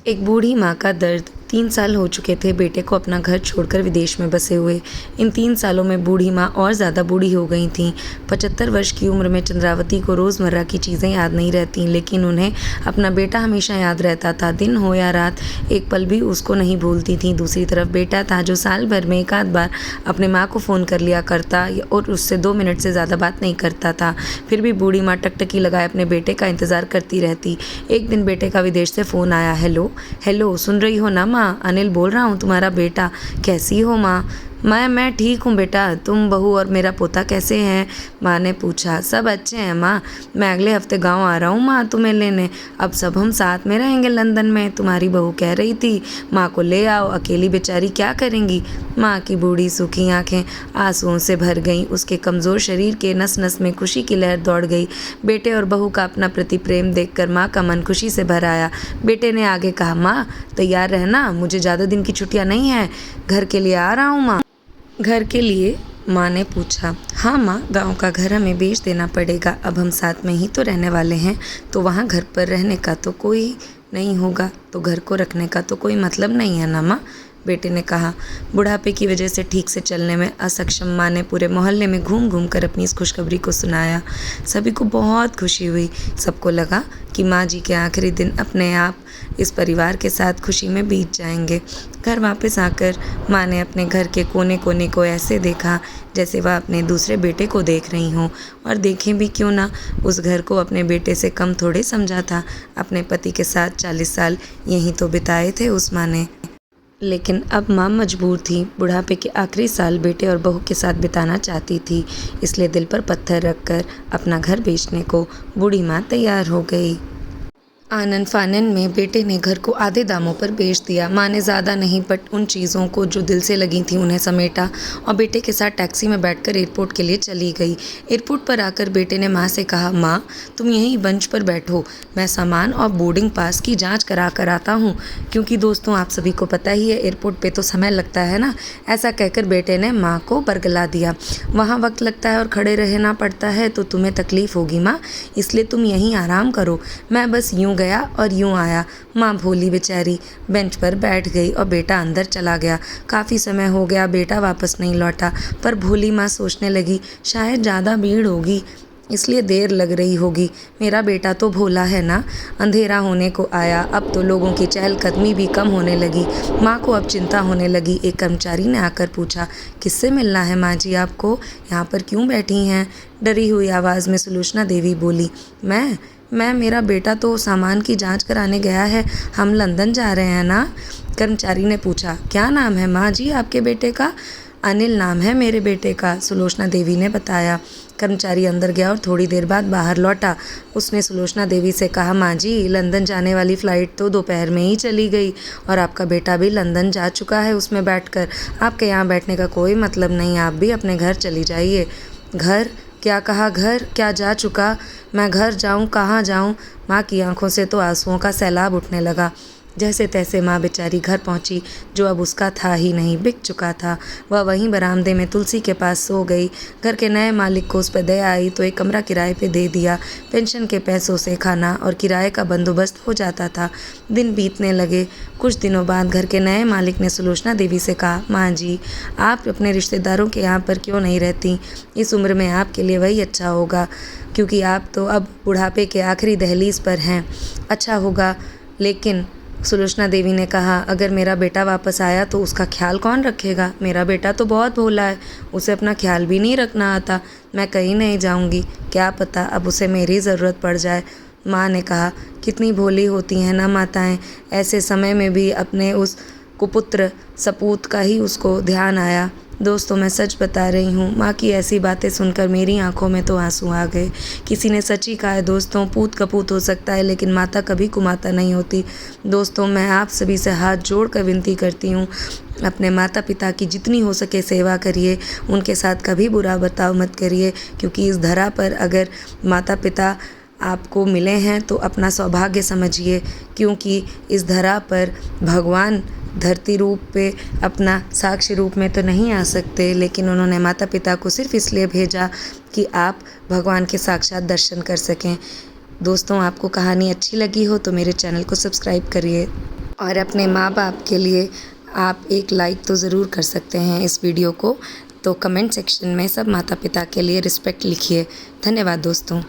एक बूढ़ी माँ का दर्द। 3 साल हो चुके थे बेटे को अपना घर छोड़कर विदेश में बसे हुए। इन 3 सालों में बूढ़ी माँ और ज़्यादा बूढ़ी हो गई थीं। 75 वर्ष की उम्र में चंद्रावती को रोज़मर्रा की चीज़ें याद नहीं रहतीं, लेकिन उन्हें अपना बेटा हमेशा याद रहता था। दिन हो या रात, एक पल भी उसको नहीं भूलती थीं। दूसरी तरफ बेटा था, जो साल भर में एक आध बार अपने माँ को फ़ोन कर लिया करता और उससे 2 मिनट से ज़्यादा बात नहीं करता था। फिर भी बूढ़ी माँ टकटकी लगाए अपने बेटे का इंतज़ार करती रहती। एक दिन बेटे का विदेश से फ़ोन आया। हेलो हेलो, सुन रही हो ना माँ? अनिल बोल रहा हूँ, तुम्हारा बेटा। कैसी हो माँ? मैं ठीक हूँ बेटा। तुम, बहू और मेरा पोता कैसे हैं? माँ ने पूछा। सब अच्छे हैं माँ। मैं अगले हफ्ते गांव आ रहा हूँ माँ तुम्हें लेने। अब सब हम साथ में रहेंगे लंदन में। तुम्हारी बहू कह रही थी माँ को ले आओ, अकेली बेचारी क्या करेंगी। माँ की बूढ़ी सूखी आंखें आंसुओं से भर गईं। उसके कमज़ोर शरीर के नस नस में खुशी की लहर दौड़ गई। बेटे और बहू का अपना प्रति प्रेम देखकर माँ का मन खुशी से भर आया। बेटे ने आगे कहा, माँ तैयार रहना, मुझे ज़्यादा दिन की छुट्टियाँ नहीं हैं। घर के लिए आ रहा हूँ माँ। घर के लिए? माँ ने पूछा। हाँ माँ, गांव का घर हमें बेच देना पड़ेगा। अब हम साथ में ही तो रहने वाले हैं, तो वहाँ घर पर रहने का तो कोई नहीं होगा, तो घर को रखने का तो कोई मतलब नहीं है ना माँ, बेटे ने कहा। बुढ़ापे की वजह से ठीक से चलने में असक्षम माँ ने पूरे मोहल्ले में घूम घूम कर अपनी इस खुशखबरी को सुनाया। सभी को बहुत खुशी हुई। सबको लगा कि माँ जी के आखिरी दिन अपने आप इस परिवार के साथ खुशी में बीत जाएंगे। घर वापस आकर माँ ने अपने घर के कोने कोने को ऐसे देखा जैसे वह अपने दूसरे बेटे को देख रही हों, और देखें भी क्यों ना, उस घर को अपने बेटे से कम थोड़े समझा था। अपने पति के साथ 40 साल यहीं तो बिताए थे उस माँ ने। लेकिन अब माँ मजबूर थी। बुढ़ापे के आखिरी साल बेटे और बहू के साथ बिताना चाहती थी, इसलिए दिल पर पत्थर रखकर अपना घर बेचने को बूढ़ी माँ तैयार हो गई। आनन फानन में बेटे ने घर को आधे दामों पर बेच दिया। माँ ने ज़्यादा नहीं बट उन चीज़ों को जो दिल से लगी थी उन्हें समेटा और बेटे के साथ टैक्सी में बैठकर एयरपोर्ट के लिए चली गई। एयरपोर्ट पर आकर बेटे ने माँ से कहा, माँ तुम यहीं बेंच पर बैठो, मैं सामान और बोर्डिंग पास की जांच करा कर आता हूँ, क्योंकि दोस्तों आप सभी को पता ही है एयरपोर्ट पे तो समय लगता है ना। ऐसा कहकर बेटे ने माँ को बरगला दिया। वहाँ वक्त लगता है और खड़े रहना पड़ता है तो तुम्हें तकलीफ़ होगी माँ, इसलिए तुम यहीं आराम करो। मैं बस यूँ गया और यूं आया। माँ भोली बेचारी बेंच पर बैठ गई और बेटा अंदर चला गया। काफ़ी समय हो गया बेटा वापस नहीं लौटा, पर भोली माँ सोचने लगी शायद ज़्यादा भीड़ होगी इसलिए देर लग रही होगी। मेरा बेटा तो भोला है ना। अंधेरा होने को आया। अब तो लोगों की चहलकदमी भी कम होने लगी। माँ को अब चिंता होने लगी। एक कर्मचारी ने आकर पूछा, किससे मिलना है माँ जी आपको? यहाँ पर क्यों बैठी हैं? डरी हुई आवाज़ में सुलोचना देवी बोली, मैं मेरा बेटा तो सामान की जांच कराने गया है। हम लंदन जा रहे हैं ना। कर्मचारी ने पूछा, क्या नाम है माँ जी आपके बेटे का? अनिल नाम है मेरे बेटे का, सुलोचना देवी ने बताया। कर्मचारी अंदर गया और थोड़ी देर बाद बाहर लौटा। उसने सुलोचना देवी से कहा, माँ जी लंदन जाने वाली फ़्लाइट तो दोपहर में ही चली गई और आपका बेटा भी लंदन जा चुका है उसमें बैठकर। आपके यहाँ बैठने का कोई मतलब नहीं, आप भी अपने घर चली जाइए। घर? क्या कहा? घर क्या जा चुका? मैं घर जाऊं, कहाँ जाऊं? माँ की आंखों से तो आंसुओं का सैलाब उठने लगा। जैसे तैसे माँ बेचारी घर पहुंची, जो अब उसका था ही नहीं, बिक चुका था। वह वहीं बरामदे में तुलसी के पास सो गई। घर के नए मालिक को उस पर दया आई तो एक कमरा किराए पे दे दिया। पेंशन के पैसों से खाना और किराए का बंदोबस्त हो जाता था। दिन बीतने लगे। कुछ दिनों बाद घर के नए मालिक ने सुलोचना देवी से कहा, माँ जी आप अपने रिश्तेदारों के यहाँ पर क्यों नहीं रहती? इस उम्र में आपके लिए वही अच्छा होगा, क्योंकि आप तो अब बुढ़ापे के आखिरी दहलीज पर हैं। अच्छा होगा, लेकिन सुलोचना देवी ने कहा, अगर मेरा बेटा वापस आया तो उसका ख्याल कौन रखेगा? मेरा बेटा तो बहुत भोला है, उसे अपना ख्याल भी नहीं रखना आता। मैं कहीं नहीं जाऊंगी, क्या पता अब उसे मेरी ज़रूरत पड़ जाए। माँ ने कहा, कितनी भोली होती हैं ना माताएं। ऐसे समय में भी अपने उस कुपुत्र सपूत का ही उसको ध्यान आया। दोस्तों मैं सच बता रही हूँ, माँ की ऐसी बातें सुनकर मेरी आंखों में तो आंसू आ गए। किसी ने सच ही कहा है दोस्तों, पूत कपूत हो सकता है लेकिन माता कभी कुमाता नहीं होती। दोस्तों मैं आप सभी से हाथ जोड़ कर विनती करती हूँ, अपने माता पिता की जितनी हो सके सेवा करिए, उनके साथ कभी बुरा बर्ताव मत करिए, क्योंकि इस धरा पर अगर माता पिता आपको मिले हैं तो अपना सौभाग्य समझिए, क्योंकि इस धरा पर भगवान धरती रूप पे अपना साक्ष्य रूप में तो नहीं आ सकते, लेकिन उन्होंने माता पिता को सिर्फ इसलिए भेजा कि आप भगवान के साक्षात दर्शन कर सकें। दोस्तों आपको कहानी अच्छी लगी हो तो मेरे चैनल को सब्सक्राइब करिए। और अपने माँ बाप के लिए आप एक लाइक तो ज़रूर कर सकते हैं इस वीडियो को। तो कमेंट सेक्शन में सब माता पिता के लिए रिस्पेक्ट लिखिए। धन्यवाद दोस्तों।